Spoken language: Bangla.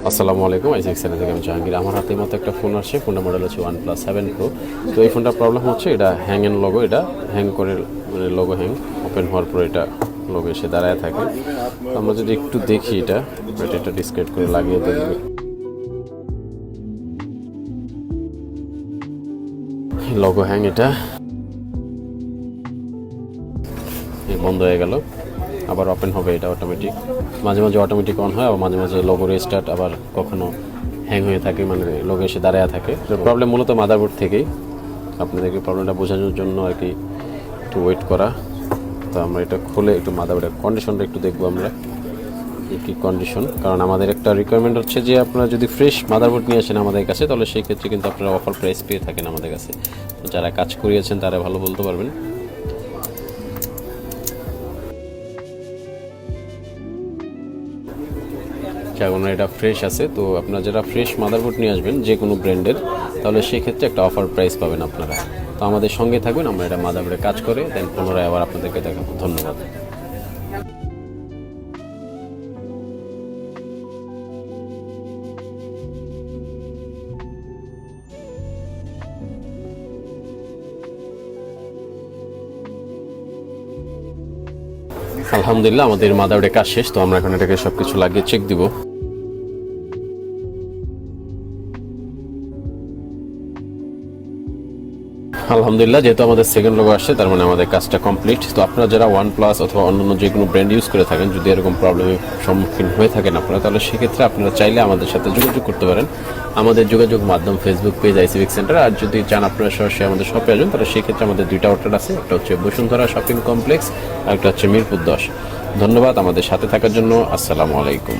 আসসালামু আলাইকুম, আইসিএক্স চ্যানেল থেকে আমি জাহাঙ্গীর। আমার হাতে মতো একটা ফোন আসছে, ফোনের মডেল হচ্ছে OnePlus 7 Pro। তো এই ফোনটার প্রবলেম হচ্ছে এটা হ্যাং এন্ড লোগো, এটা হ্যাং করে মানে লোগো হ্যাং, ওপেন হওয়ার পর এটা লোগো এসে দাঁড়ায় থাকে। তো আমরা যদি একটু দেখি এটা ব্যাটারিটা ডিসকানেক্ট করে লাগিয়ে দেখব। লোগো হ্যাং, এটা বন্ধ হয়ে গেল, আবার ওপেন হবে এটা অটোমেটিক। মাঝে মাঝে অটোমেটিক অন হয়, আবার মাঝে মাঝে লোগো রেস্টার্ট, আবার কখনো হ্যাং হয়ে থাকে, মানে লোগো এসে দাঁড়ায় থাকে। প্রবলেম মূলত মাদারবোর্ড থেকেই। আপনাদেরকে প্রবলেমটা বোঝানোর জন্য আর কি একটু ওয়েট করা। তো আমরা এটা খুলে একটু মাদারবোর্ডের কন্ডিশনটা একটু দেখবো আমরা কি কন্ডিশন। কারণ আমাদের একটা রিকোয়ারমেন্ট হচ্ছে যে আপনারা যদি ফ্রেশ মাদারবোর্ড নিয়ে আসেন আমাদের কাছে, তাহলে সেই ক্ষেত্রে কিন্তু আপনারা অফার প্রাইস পেয়ে থাকেন আমাদের কাছে। তো যারা কাজ করিয়েছেন তারা ভালো বলতে পারবেন। কারণ এটা ফ্রেশ আছে, তো আপনারা যারা ফ্রেশ মাদারবোর্ড নিয়ে আসবেন যে কোনো ব্র্যান্ডের, তাহলে সেক্ষেত্রে একটা অফার প্রাইস পাবেন আপনারা। তো আমাদের সঙ্গে থাকবেন, আমরা এটা মাদারবোর্ডে কাজ করে দেন পুনরায় আবার আপনাদেরকে দেখাবো। ধন্যবাদ। আলহামদুলিল্লাহ, আমাদের মাদারবোর্ডে কাজ শেষ। তো আমরা এখন এটাকে সবকিছু লাগিয়ে চেক দিব। আলহামদুলিল্লাহ, যেহেতু আমাদের সেকেন্ড লোগো আসছে, তার মানে আমাদের কাজটা কমপ্লিট। তো আপনারা যারা OnePlus অথবা অন্যান্য যে কোনো ব্র্যান্ড ইউজ করে থাকেন, যদি এরকম প্রবলেমের সম্মুখীন হয়ে থাকেন আপনারা, তাহলে সেক্ষেত্রে আপনারা চাইলে আমাদের সাথে যোগাযোগ করতে পারেন। আমাদের যোগাযোগ মাধ্যম ফেসবুক পেজ আইসিএক্স সেন্টার। আর যদি চান আপনারা সরাসরি আমাদের শপে আসবেন, তাহলে সেক্ষেত্রে আমাদের দুইটা আউটলেট আছে, একটা হচ্ছে বসুন্ধরা শপিং কমপ্লেক্স আর একটা হচ্ছে মিরপুর 10। ধন্যবাদ আমাদের সাথে থাকার জন্য। আসসালামু আলাইকুম।